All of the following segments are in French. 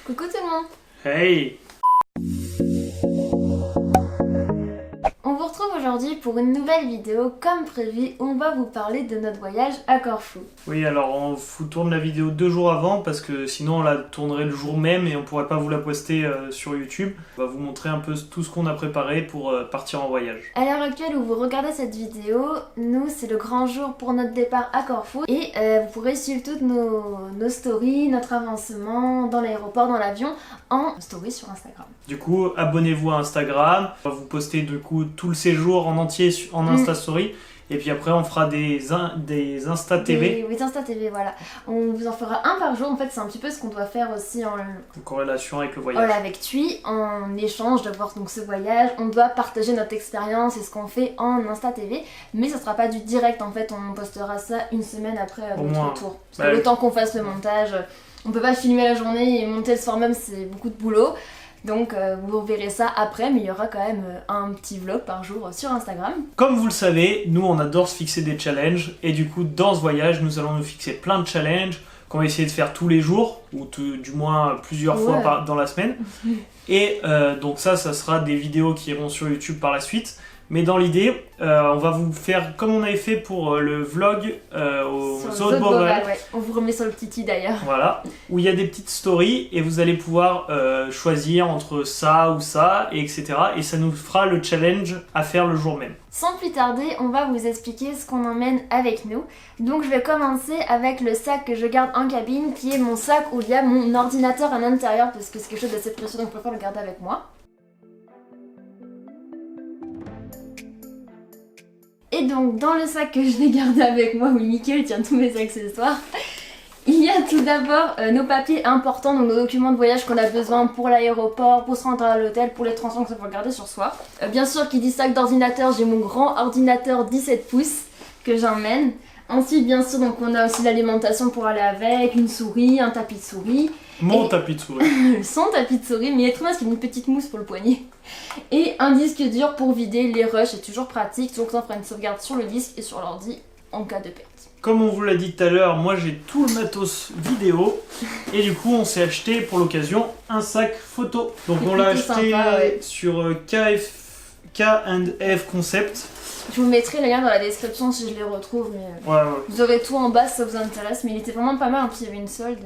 Coucou tout le monde. Hey! On vous retrouve aujourd'hui pour une nouvelle vidéo comme prévu où on va vous parler de notre voyage à Corfou. Oui, alors on vous tourne la vidéo 2 jours avant parce que sinon on la tournerait le jour même et on pourrait pas vous la poster sur YouTube. On va vous montrer un peu tout ce qu'on a préparé pour partir en voyage. À l'heure actuelle où vous regardez cette vidéo, nous c'est le grand jour pour notre départ à Corfou et vous pourrez suivre toutes nos stories, notre avancement dans l'aéroport, dans l'avion en story sur Instagram. Du coup, abonnez-vous à Instagram, on va vous poster du coup tout le séjour en entier en Insta Story. Et puis après, on fera des Insta TV. Oui, Insta TV, voilà. On vous en fera un par jour. En fait, c'est un petit peu ce qu'on doit faire aussi en corrélation avec le voyage. Voilà, avec TUI, en échange de voir donc ce voyage. On doit partager notre expérience et ce qu'on fait en Insta TV. Mais ça sera pas du direct, en fait. On postera ça une semaine après notre retour. Parce que le temps qu'on fasse le montage, on peut pas filmer la journée et monter le soir même, c'est beaucoup de boulot. Donc vous verrez ça après, mais il y aura quand même un petit vlog par jour sur Instagram. Comme vous le savez, nous on adore se fixer des challenges et du coup dans ce voyage nous allons nous fixer plein de challenges qu'on va essayer de faire tous les jours ou du moins plusieurs fois dans la semaine. Et donc ça sera des vidéos qui iront sur YouTube par la suite. Mais dans l'idée, on va vous faire comme on avait fait pour le vlog au Zoo de Beauval. Ouais. On vous remet sur le petit i d'ailleurs. Voilà, où il y a des petites stories et vous allez pouvoir choisir entre ça ou ça, et etc. Et ça nous fera le challenge à faire le jour même. Sans plus tarder, on va vous expliquer ce qu'on emmène avec nous. Donc je vais commencer avec le sac que je garde en cabine, qui est mon sac où il y a mon ordinateur à l'intérieur, parce que c'est quelque chose d'assez précieux, donc je préfère le garder avec moi. Et donc dans le sac que je vais garder avec moi, où Mickaël tient tous mes accessoires, il y a tout d'abord nos papiers importants, donc nos documents de voyage qu'on a besoin pour l'aéroport, pour se rendre à l'hôtel, pour les transports, que ça faut garder sur soi. Bien sûr, qui dit sac d'ordinateur, j'ai mon grand ordinateur 17 pouces que j'emmène. Ensuite, bien sûr, donc on a aussi l'alimentation pour aller avec, une souris, un tapis de souris. Mon tapis de souris. Son tapis de souris, mais il est trop mince, il y a une petite mousse pour le poignet. Et un disque dur pour vider les rushs, c'est toujours pratique, toujours que ça fera une sauvegarde sur le disque et sur l'ordi en cas de perte. Comme on vous l'a dit tout à l'heure, moi j'ai tout le matos vidéo et du coup on s'est acheté pour l'occasion un sac photo. Donc on l'a acheté sur K&F Concept. Je vous mettrai les liens dans la description si je les retrouve, mais vous aurez tout en bas si ça vous intéresse, mais il était vraiment pas mal, en plus il y avait une solde.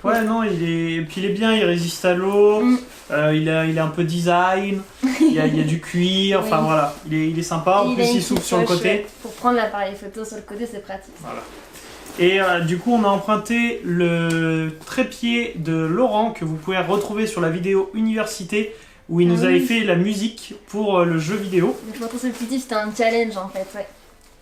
Cool. Ouais, non, puis il est bien, il résiste à l'eau, il est un peu design, il y a du cuir, enfin voilà, il est sympa, en plus il s'ouvre sur le côté. Pour prendre l'appareil photo sur le côté, c'est pratique. Voilà. Et du coup, on a emprunté le trépied de Laurent que vous pouvez retrouver sur la vidéo Université où il nous avait fait la musique pour le jeu vidéo. Je m'entends ce petit c'était un challenge en fait, ouais.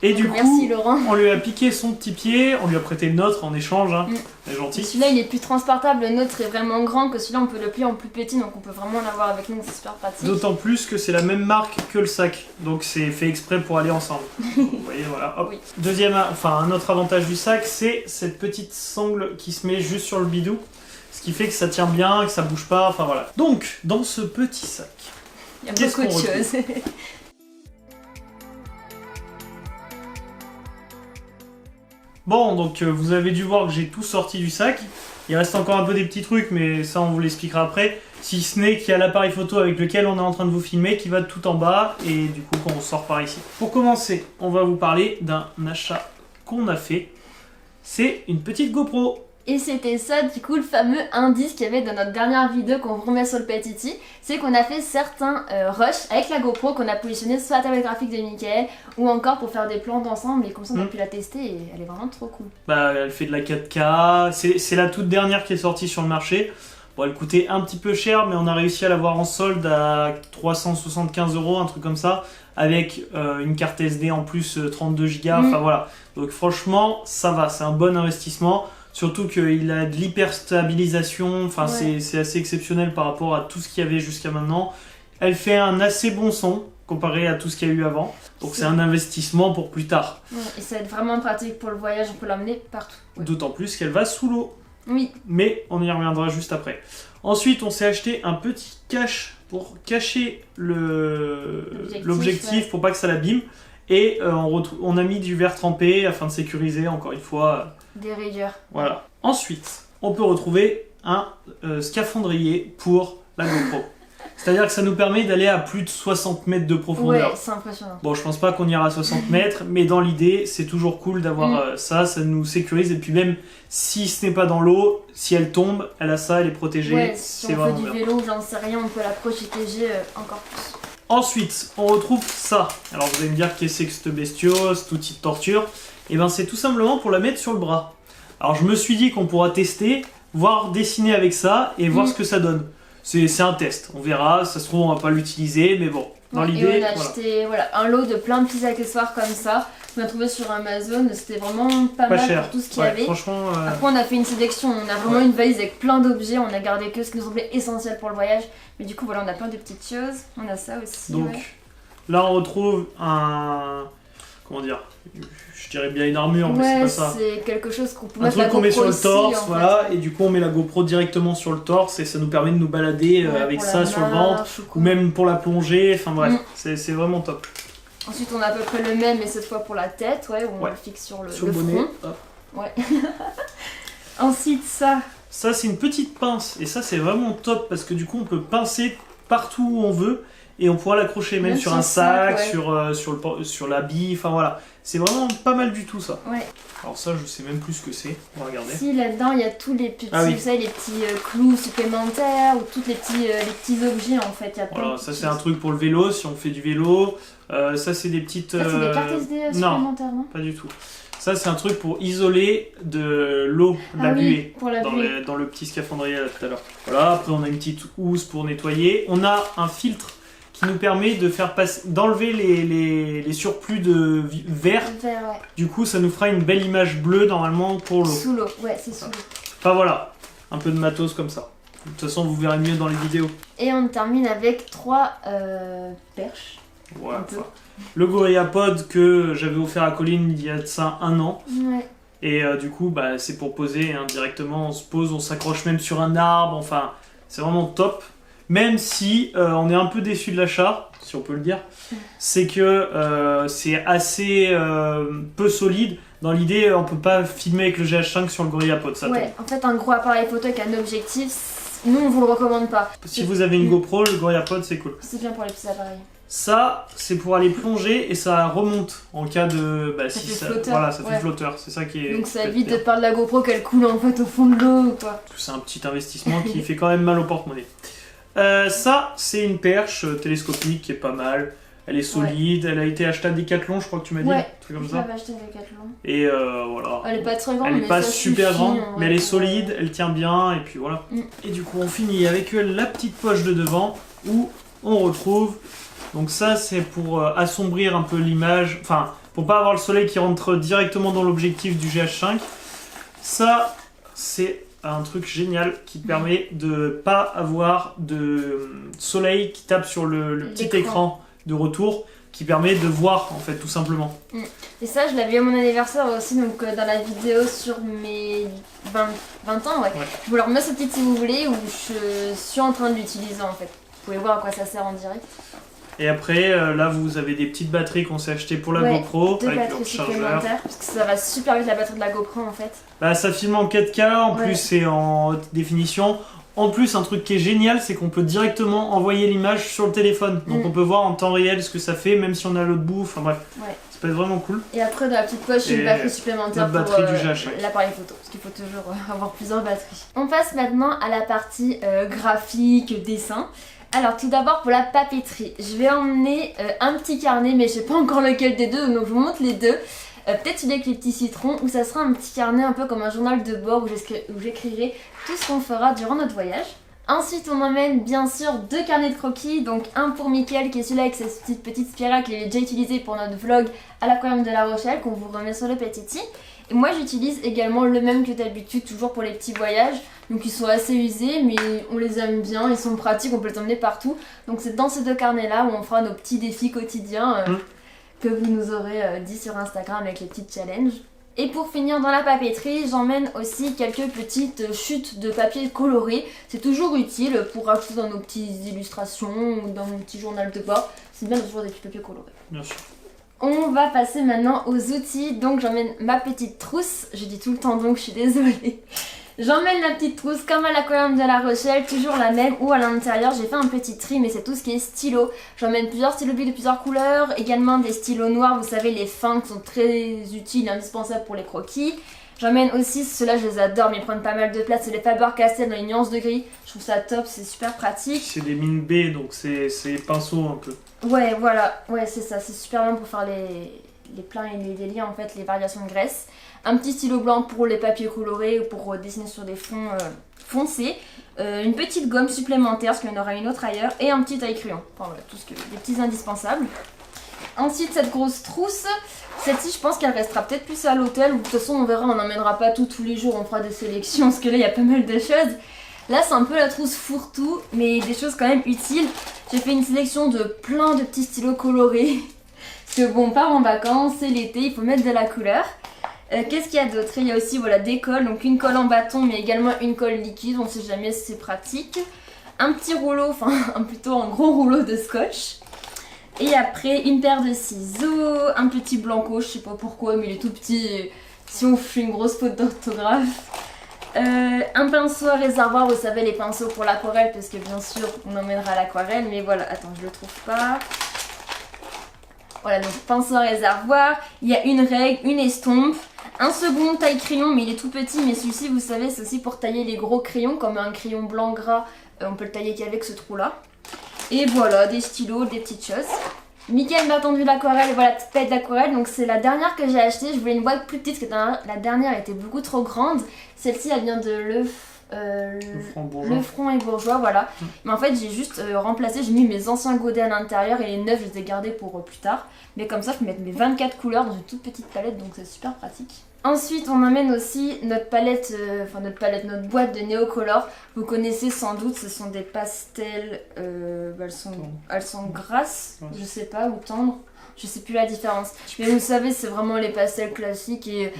Et du coup, merci Laurent. On lui a piqué son petit pied, on lui a prêté le nôtre en échange, hein. Il est gentil. Celui-là il est plus transportable, le nôtre est vraiment grand, que celui-là on peut le plier en plus petit, donc on peut vraiment l'avoir avec nous, c'est super pratique. D'autant plus que c'est la même marque que le sac, donc c'est fait exprès pour aller ensemble. Vous voyez, voilà, hop. Oui. Un autre avantage du sac, c'est cette petite sangle qui se met juste sur le bidou, ce qui fait que ça tient bien, que ça bouge pas, enfin voilà. Donc, dans ce petit sac, il y a beaucoup de choses. Bon, donc vous avez dû voir que j'ai tout sorti du sac. Il reste encore un peu des petits trucs, mais ça on vous l'expliquera après. Si ce n'est qu'il y a l'appareil photo avec lequel on est en train de vous filmer qui va tout en bas et du coup quand on sort par ici. Pour commencer, on va vous parler d'un achat qu'on a fait. C'est une petite GoPro. Et c'était ça, du coup, le fameux indice qu'il y avait dans notre dernière vidéo qu'on vous remet sur le Petit, c'est qu'on a fait certains rushs avec la GoPro qu'on a positionné sur la tablette graphique de Mickaël ou encore pour faire des plans d'ensemble et comme ça on a pu la tester et elle est vraiment trop cool. Bah, elle fait de la 4K, c'est la toute dernière qui est sortie sur le marché. Bon, elle coûtait un petit peu cher, mais on a réussi à l'avoir en solde à 375 €, un truc comme ça, avec une carte SD en plus 32 Go, enfin voilà. Donc franchement, ça va, c'est un bon investissement. Surtout qu'il a de l'hyperstabilisation, enfin c'est assez exceptionnel par rapport à tout ce qu'il y avait jusqu'à maintenant. Elle fait un assez bon son comparé à tout ce qu'il y a eu avant. Donc c'est un investissement pour plus tard. Ouais, et ça va être vraiment pratique pour le voyage, on peut l'emmener partout. Ouais. D'autant plus qu'elle va sous l'eau. Oui. Mais on y reviendra juste après. Ensuite, on s'est acheté un petit cache pour cacher l'objectif pour pas que ça l'abîme. Et on a mis du verre trempé afin de sécuriser encore une fois. Des rayures. Voilà. Ensuite, on peut retrouver un scaphandrier pour la GoPro. C'est-à-dire que ça nous permet d'aller à plus de 60 mètres de profondeur. Ouais, c'est impressionnant. Bon, je pense pas qu'on ira à 60 mètres, mais dans l'idée, c'est toujours cool d'avoir ça nous sécurise. Et puis même si ce n'est pas dans l'eau, si elle tombe, elle a ça, elle est protégée. Ouais, si c'est on fait vraiment du bien. vélo, j'en sais rien, on peut la protéger encore plus. Ensuite, on retrouve ça. Alors vous allez me dire qu'est-ce que c'est que cette bestiole, cet outil de torture. Et ben c'est tout simplement pour la mettre sur le bras. Alors je me suis dit qu'on pourra tester, voir dessiner avec ça et voir ce que ça donne. C'est un test, on verra, ça se trouve on va pas l'utiliser, mais bon, dans Ouais, l'idée, et on a voilà. acheté un lot de plein de petits accessoires comme ça. On a trouvé sur Amazon, c'était vraiment pas mal cher. pour tout ce qu'il y Ouais, avait. franchement, Après on a fait une sélection, on a vraiment une valise avec plein d'objets, on a gardé que ce qui nous semblait essentiel pour le voyage. Mais du coup voilà, on a plein de petites choses, on a ça aussi. donc ouais. là on retrouve comment dire, je dirais bien une armure, mais c'est Ouais, pas ça. c'est quelque chose qu'on peut Un mettre la truc qu'on met sur GoPro le aussi, torse, en fait. voilà, et du coup on met la GoPro directement sur le torse et ça nous permet de nous balader Ouais, avec pour ça la sur le ventre, marche ou même pour la plongée, enfin bref, Mm. c'est vraiment top. Ensuite on a à peu près le même, mais cette fois pour la tête, ouais, où on Ouais. le fixe sur le Sur le bonnet, front. hop. Ouais. Ensuite ça, Ça c'est une petite pince, et ça c'est vraiment top parce que du coup on peut pincer partout où on veut et on pourra l'accrocher même Même sur sur un le sac, sac, sur l'habit, enfin voilà. C'est vraiment pas mal du tout ça. ouais. Alors ça je sais même plus ce que c'est, on va regarder. Si là-dedans il y a tous les petits, Ah oui. vous savez, les petits clous supplémentaires ou tous les petits objets en fait. Il y a plein Voilà, de ça petites c'est un choses. truc pour le vélo, si on fait du vélo. Ça c'est des petites... Ça c'est des cartes SD non, supplémentaires, non? pas du tout. Ça c'est un truc pour isoler de l'eau, de la Ah oui, buée. pour la buée. Dans le petit scaphandrier là tout à l'heure. Voilà, après on a une petite housse pour nettoyer. On a un filtre qui nous permet de faire passer, d'enlever les surplus de verre. Vert, ouais. Du coup, ça nous fera une belle image bleue normalement pour l'eau. Sous l'eau, ouais, c'est sous l'eau. Enfin voilà, un peu de matos comme ça. De toute façon, vous verrez mieux dans les vidéos. Et on termine avec 3 perches. Ouais, Un peu. enfin, le GorillaPod que j'avais offert à Colline il y a de ça 1 an. Ouais. Et du coup, bah, c'est pour poser hein, directement. On se pose, on s'accroche même sur un arbre. Enfin, c'est vraiment top. Même si on est un peu déçu de l'achat, si on peut le dire, c'est que c'est assez peu solide. Dans l'idée, on peut pas filmer avec le GH5 sur le GorillaPod, ça Ouais, en fait, un gros appareil photo avec un objectif, nous on vous le recommande pas. tombe. Si vous avez une GoPro, le GorillaPod c'est cool. C'est bien pour les petits appareils. Ça, c'est pour aller plonger et ça remonte en cas de. Bah, Ça si fait ça, flotteur, voilà, ça fait ouais. flotteur. C'est ça qui est. Donc ça peut-être évite bien. de perdre la GoPro qu'elle coule en fait au fond de l'eau ou quoi. C'est un petit investissement qui fait quand même mal au porte-monnaie. Ça, c'est une perche télescopique qui est pas mal. Elle est solide, elle a été achetée à Decathlon, je crois que tu m'as dit, Ouais, un truc comme je ça. l'avais acheté avec Decathlon. Et voilà. Elle est pas très grande, Elle mais est pas ça super suffit, grande, en vrai, mais elle est pour, solide, elle tient bien, et puis voilà. Mm. Et du coup, on finit avec la petite poche de devant où on retrouve. Donc, ça, c'est pour assombrir un peu l'image, enfin, pour pas avoir le soleil qui rentre directement dans l'objectif du GH5. Ça, c'est un truc génial qui permet de pas avoir de soleil qui tape sur le petit L'écran. écran de retour, qui permet de voir, en fait, tout simplement. Et ça, je l'avais eu à mon anniversaire aussi, donc dans la vidéo sur mes 20 ans, ouais. Ouais. Je vous le remets ce titre si vous voulez, où je suis en train de l'utiliser en fait. Vous pouvez voir à quoi ça sert en direct. Et après, là, vous avez des petites batteries qu'on s'est achetées pour la Ouais, GoPro, 2 avec le batteries rechargeur. supplémentaires, parce que ça va super vite la batterie de la GoPro en fait. Bah, ça filme en 4K, en Ouais. plus c'est en haute définition. En plus, un truc qui est génial, c'est qu'on peut directement envoyer l'image sur le téléphone. Donc Mm. on peut voir en temps réel ce que ça fait, même si on a l'autre bout. Enfin bref, Ouais. ça peut être vraiment cool. Et après, dans la petite poche, j'ai Et une batterie supplémentaire notre pour batterie du GH5. l'appareil photo, parce qu'il faut toujours avoir plusieurs batteries. On passe maintenant à la partie graphique, dessin. Alors tout d'abord pour la papeterie, je vais emmener un petit carnet, mais je sais pas encore lequel des deux, donc je vous montre les deux. Peut-être celui avec les petits citrons, où ça sera un petit carnet un peu comme un journal de bord où j'écrirai tout ce qu'on fera durant notre voyage. Ensuite, on emmène bien sûr 2 carnets de croquis, donc un pour Mickaël qui est celui-là avec cette petite spirale qu'il avait déjà utilisé pour notre vlog à l'aquarium de La Rochelle, qu'on vous remet sur le petit. Et moi j'utilise également le même que d'habitude, toujours pour les petits voyages. Donc ils sont assez usés, mais on les aime bien, ils sont pratiques, on peut les emmener partout. Donc c'est dans ces 2 carnets-là où on fera nos petits défis quotidiens que vous nous aurez dit sur Instagram avec les petits challenges. Et pour finir dans la papeterie, j'emmène aussi quelques petites chutes de papier coloré. C'est toujours utile pour rajouter dans nos petites illustrations ou dans mon petit journal de bord. C'est bien de toujours des petits papiers colorés. Bien sûr. On va passer maintenant aux outils. Donc j'emmène ma petite trousse. Je dis tout le temps donc, je suis désolée. J'emmène la petite trousse comme à l'aquarium de La Rochelle, toujours la même, où à l'intérieur j'ai fait un petit tri, mais c'est tout ce qui est stylo. J'emmène plusieurs stylos billes de plusieurs couleurs, également des stylos noirs, vous savez les fins qui sont très utiles et indispensables pour les croquis. J'emmène aussi, ceux-là je les adore mais ils prennent pas mal de place, c'est les Faber-Castell dans les nuances de gris. Je trouve ça top, c'est super pratique. C'est des mines B, donc c'est pinceau un peu. Ouais, voilà, ouais c'est ça, c'est super bien pour faire les pleins et les délires en fait, les variations de graisse. Un petit stylo blanc pour les papiers colorés ou pour dessiner sur des fonds foncés. Une petite gomme supplémentaire, parce qu'il y en aura une autre ailleurs. Et un petit taille-crayon. Enfin voilà, des petits indispensables. Ensuite, cette grosse trousse. Celle-ci, je pense qu'elle restera peut-être plus à l'hôtel. Ou de toute façon, on verra, on n'emmènera pas tous les jours. On fera des sélections, parce que là, il y a pas mal de choses. Là, c'est un peu la trousse fourre-tout, mais des choses quand même utiles. J'ai fait une sélection de plein de petits stylos colorés. Parce que bon, on part en vacances, c'est l'été, il faut mettre de la couleur. Qu'est-ce qu'il y a d'autre? Il y a aussi voilà, des colles, donc une colle en bâton mais également une colle liquide, on sait jamais si c'est pratique. Un petit rouleau, enfin plutôt un gros rouleau de scotch. Et après une paire de ciseaux, un petit blanco, je sais pas pourquoi mais il est tout petit si on fait une grosse faute d'orthographe. Un pinceau à réservoir, vous savez les pinceaux pour l'aquarelle parce que bien sûr on emmènera l'aquarelle mais voilà, attends je le trouve pas. Voilà donc pinceau à réservoir, il y a une règle, une estompe. Un second taille crayon mais il est tout petit mais celui-ci vous savez c'est aussi pour tailler les gros crayons comme un crayon blanc gras on peut le tailler qu'avec ce trou là. Et voilà des stylos, des petites choses. Mickaël m'a tendu l'aquarelle, voilà petite palette d'aquarelle donc c'est la dernière que j'ai achetée. Je voulais une boîte plus petite parce que la dernière était beaucoup trop grande. Celle-ci elle vient de Le Front et Bourgeois, voilà. Mais en fait, j'ai juste remplacé, j'ai mis mes anciens godets à l'intérieur et les neufs, je les ai gardés pour plus tard. Mais comme ça, je peux mettre mes 24 couleurs dans une toute petite palette, donc c'est super pratique. Ensuite, on emmène aussi notre palette, notre boîte de Neocolor. Vous connaissez sans doute, ce sont des pastels, elles sont grasses, je sais pas, ou tendres. Je sais plus la différence. Mais vous savez, c'est vraiment les pastels classiques et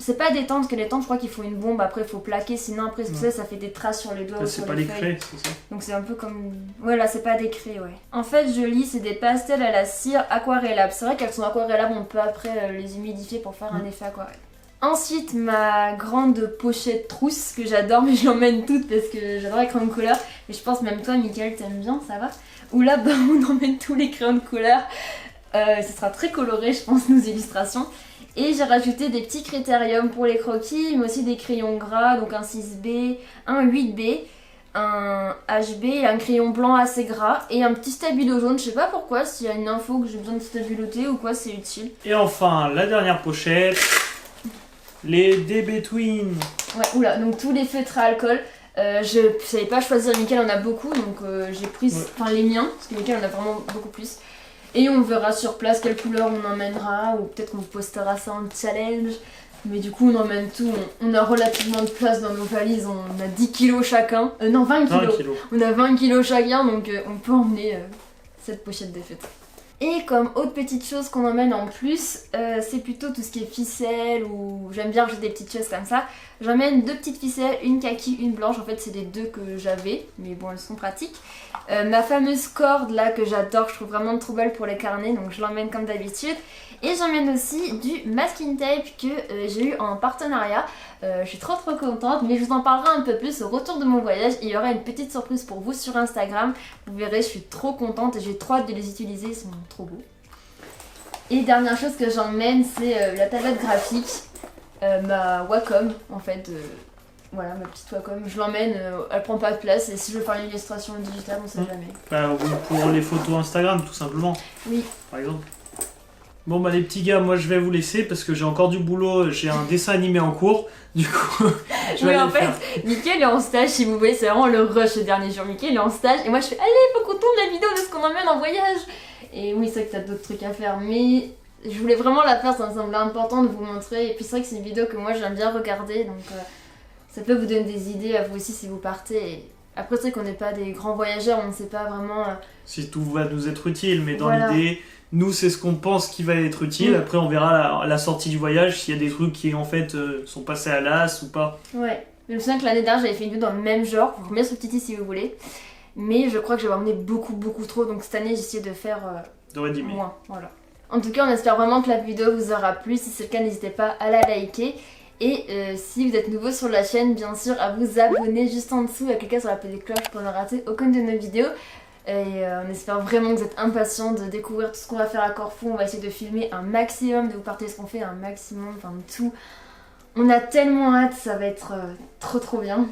c'est pas des teintes, que les teintes je crois qu'il faut une bombe, après il faut plaquer, sinon après ça fait des traces sur les doigts ou sur les feuilles. C'est pas des craies, c'est ça? Donc c'est un peu comme... Ouais là c'est pas des craies, ouais. En fait je lis, c'est des pastels à la cire aquarellables. C'est vrai qu'elles sont aquarellables, on peut après les humidifier pour faire un effet aquarelle. Ensuite ma grande pochette trousse que j'adore, mais je l'emmène toute parce que j'adore les crayons de couleur. Et je pense même toi Mickaël t'aimes bien, ça va? Où là bah, on emmène tous les crayons de couleur. Ce sera très coloré je pense nos illustrations. Et j'ai rajouté des petits critériums pour les croquis, mais aussi des crayons gras, donc un 6B, un 8B, un HB, et un crayon blanc assez gras et un petit stabilo jaune. Je sais pas pourquoi, s'il y a une info que j'ai besoin de stabiloter ou quoi, c'est utile. Et enfin, la dernière pochette, les DB Twin. Ouais, oula, donc tous les feutres à alcool. Je savais pas choisir lesquels on a beaucoup, donc j'ai pris les miens, parce que lesquels on a vraiment beaucoup plus. Et on verra sur place quelle couleur on emmènera, ou peut-être qu'on vous postera ça en challenge. Mais du coup on emmène tout, on a relativement de place dans nos valises, on a 10 kilos chacun. Non 20 kilos. On a 20 kilos chacun, donc on peut emmener cette pochette de fête. Et comme autre petite chose qu'on emmène en plus, c'est plutôt tout ce qui est ficelle, ou j'aime bien rajouter des petites choses comme ça. J'emmène 2 petites ficelles, une kaki, une blanche, en fait c'est les 2 que j'avais, mais bon elles sont pratiques. Ma fameuse corde là que j'adore, je trouve vraiment trop belle pour les carnets, donc je l'emmène comme d'habitude. Et j'emmène aussi du masking tape que j'ai eu en partenariat. Je suis trop contente, mais je vous en parlerai un peu plus au retour de mon voyage. Il y aura une petite surprise pour vous sur Instagram. Vous verrez, je suis trop contente et j'ai trop hâte de les utiliser, ils sont trop beaux. Et dernière chose que j'emmène, c'est la tablette graphique, ma Wacom en fait. Voilà, ma petite Wacom, je l'emmène, elle prend pas de place et si je veux faire l'illustration digitale, on sait jamais. Bah, pour les photos Instagram, tout simplement. Oui. Par exemple. Bon bah les petits gars, moi je vais vous laisser parce que j'ai encore du boulot, j'ai un dessin animé en cours, du coup je vais aller le faire. Mickaël est en stage, si vous voyez, c'est vraiment le rush ces derniers jours. Mickaël est en stage et moi je fais allez, faut qu'on tourne la vidéo de ce qu'on emmène en voyage. Et oui, c'est vrai que t'as d'autres trucs à faire, mais je voulais vraiment la faire, ça me semblait important de vous montrer. Et puis c'est vrai que c'est une vidéo que moi j'aime bien regarder, donc ça peut vous donner des idées à vous aussi si vous partez. Et après c'est vrai qu'on n'est pas des grands voyageurs, on ne sait pas vraiment... Si tout va nous être utile, mais dans l'idée... Nous, c'est ce qu'on pense qui va être utile. Après, on verra à la sortie du voyage s'il y a des trucs qui, en fait, sont passés à l'as ou pas. Ouais. Je me souviens que l'année dernière, j'avais fait une vidéo dans le même genre. Vous remettez sur le petit si vous voulez. Mais je crois que j'avais emmené beaucoup trop. Donc cette année, j'ai essayé de faire moins. Voilà. En tout cas, on espère vraiment que la vidéo vous aura plu. Si c'est le cas, n'hésitez pas à la liker. Et si vous êtes nouveau sur la chaîne, bien sûr, à vous abonner juste en dessous, à cliquer sur la petite cloche pour ne rater aucune de nos vidéos. Et on espère vraiment que vous êtes impatients de découvrir tout ce qu'on va faire à Corfou. On va essayer de filmer un maximum, de vous partager ce qu'on fait un maximum, enfin tout. On a tellement hâte, ça va être trop bien.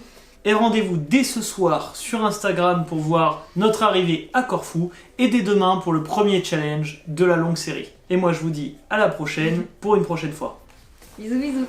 Et rendez-vous dès ce soir sur Instagram pour voir notre arrivée à Corfou et dès demain pour le premier challenge de la longue série. Et moi je vous dis à la prochaine pour une prochaine fois. Bisous bisous.